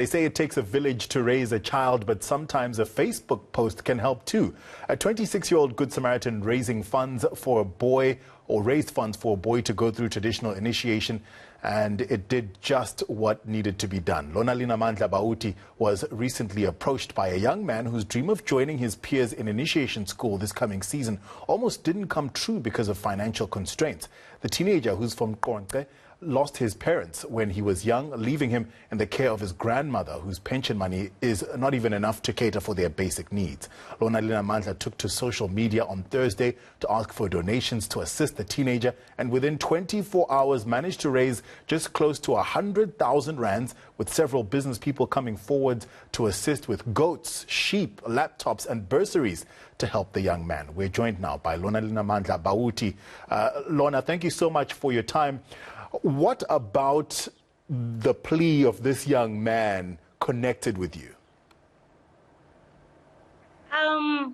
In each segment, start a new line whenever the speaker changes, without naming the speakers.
They say it takes a village to raise a child, but sometimes a Facebook post can help too. A 26-year-old Good Samaritan raised funds for a boy to go through traditional initiation, and it did just what needed to be done. Lonalina Mandla Bauti was recently approached by a young man whose dream of joining his peers in initiation school this coming season almost didn't come true because of financial constraints. The teenager, who's from Konke, lost his parents when he was young, leaving him in the care of his grandmother, whose pension money is not even enough to cater for their basic needs. Lonalina Mandla took to social media on Thursday to ask for donations to assist the teenager, and within 24 hours managed to raise just close to 100,000 rands, with several business people coming forward to assist with goats, sheep, laptops and bursaries to help the young man. We're joined now by Lonalina Mandla Bauti. Lona, thank you so much for your time. What about the plea of this young man connected with you?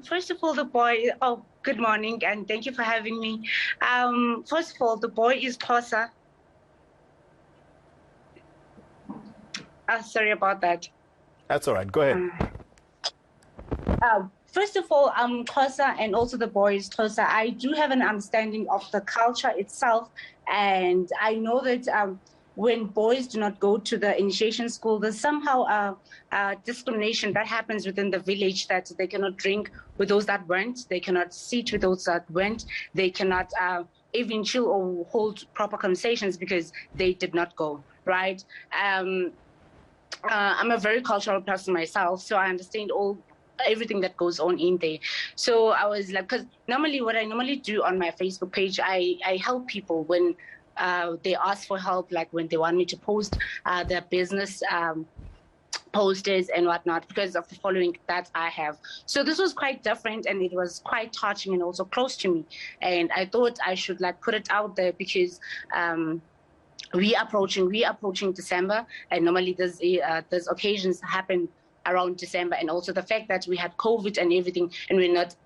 First of all, the boy, good morning and thank you for having me. First of all, the boy is Xhosa. Sorry about that.
That's all right. Go ahead.
First of all, Xhosa, and also the boy is Xhosa. I do have an understanding of the culture itself, and I know that when boys do not go to the initiation school, there's somehow discrimination that happens within the village, that they cannot drink with those that went, they cannot sit with those that went, they cannot even chill or hold proper conversations because they did not go, right? I'm a very cultural person myself, so I understand everything that goes on in there. So I was like, because normally what I normally do on my Facebook page, I help people when they ask for help, like when they want me to post their business posters and whatnot, because of the following that I have. So this was quite different, and it was quite touching and also close to me. And I thought I should like put it out there because we approaching December, and normally there's occasions happen around December, and also the fact that we had COVID and everything, and we're not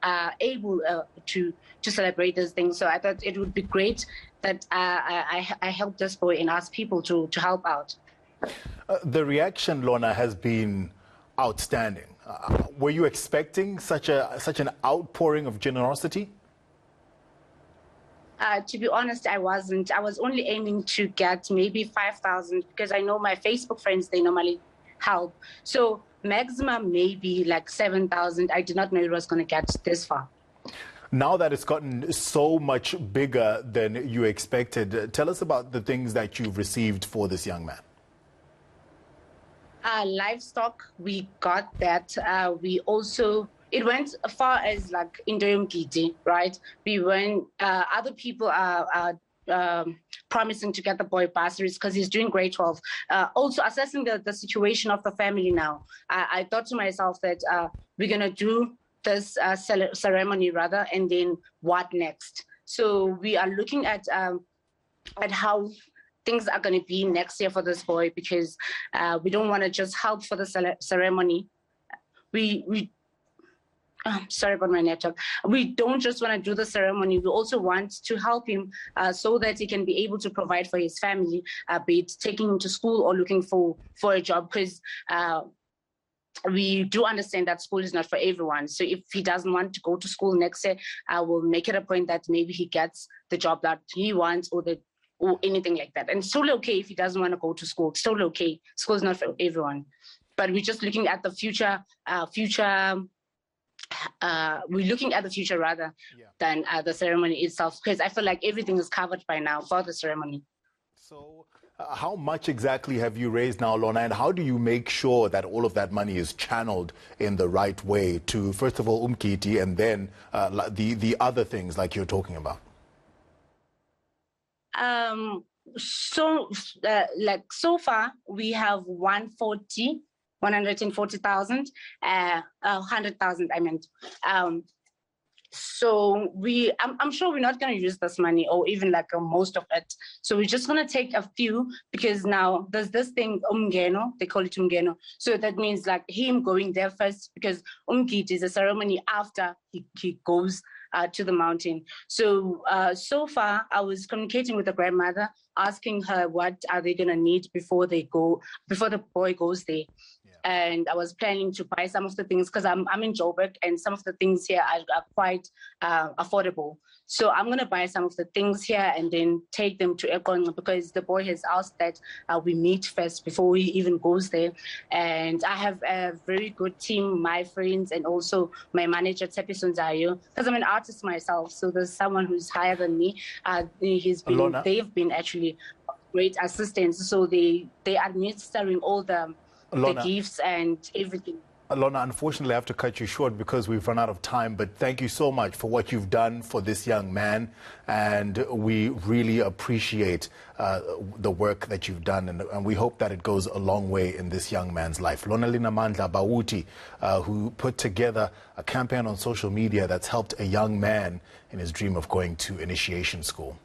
able to celebrate those things. So I thought it would be great that I help this boy and ask people to help out.
The reaction, Lona, has been outstanding. Were you expecting such an outpouring of generosity?
To be honest, I wasn't. I was only aiming to get maybe 5,000 because I know my Facebook friends, they normally help. So maximum maybe like 7,000. I did not know it was going to get this far.
Now that it's gotten so much bigger than you expected, tell us about the things that you've received for this young man.
Livestock, we got that. It went as far as like in the umgidi, right? We went, other people are promising to get the boy bursaries because he's doing grade 12. Also assessing the situation of the family now. I thought to myself that we're going to do this ceremony rather, and then what next? So we are looking at how things are going to be next year for this boy, because we don't want to just help for the ceremony. Sorry about my network. We don't just want to do the ceremony. We also want to help him so that he can be able to provide for his family, be it taking him to school or looking for a job, because we do understand that school is not for everyone. So if he doesn't want to go to school next year, I will make it a point that maybe he gets the job that he wants or anything like that. And it's totally okay if he doesn't want to go to school. It's totally okay. School is not for everyone. But we're just looking at the future. We're looking at the future rather than the ceremony itself, because I feel like everything is covered by now for the ceremony.
So how much exactly have you raised now, Lona, and how do you make sure that all of that money is channeled in the right way to, first of all, umgidi, and then the other things like you're talking about?
So far we have 140,000, 100,000, I meant. So I'm sure we're not going to use this money or even like most of it. So we're just going to take a few, because now there's this thing, umgeno, they call it umgeno. So that means like him going there first, because umgidi is a ceremony after he goes to the mountain. So so far, I was communicating with the grandmother, asking her what are they gonna need before the boy goes there. And I was planning to buy some of the things because I'm in Joburg, and some of the things here are quite affordable. So I'm going to buy some of the things here and then take them to Ekong, because the boy has asked that we meet first before he even goes there. And I have a very good team, my friends, and also my manager, Tsepi Sunzayo, because I'm an artist myself. So there's someone who's higher than me. They've been actually great assistants. So they are administering all the gifts and everything.
Lorna, unfortunately, I have to cut you short because we've run out of time, but thank you so much for what you've done for this young man, and we really appreciate the work that you've done, and we hope that it goes a long way in this young man's life. Lorna Linamandla Bawuti, who put together a campaign on social media that's helped a young man in his dream of going to initiation school.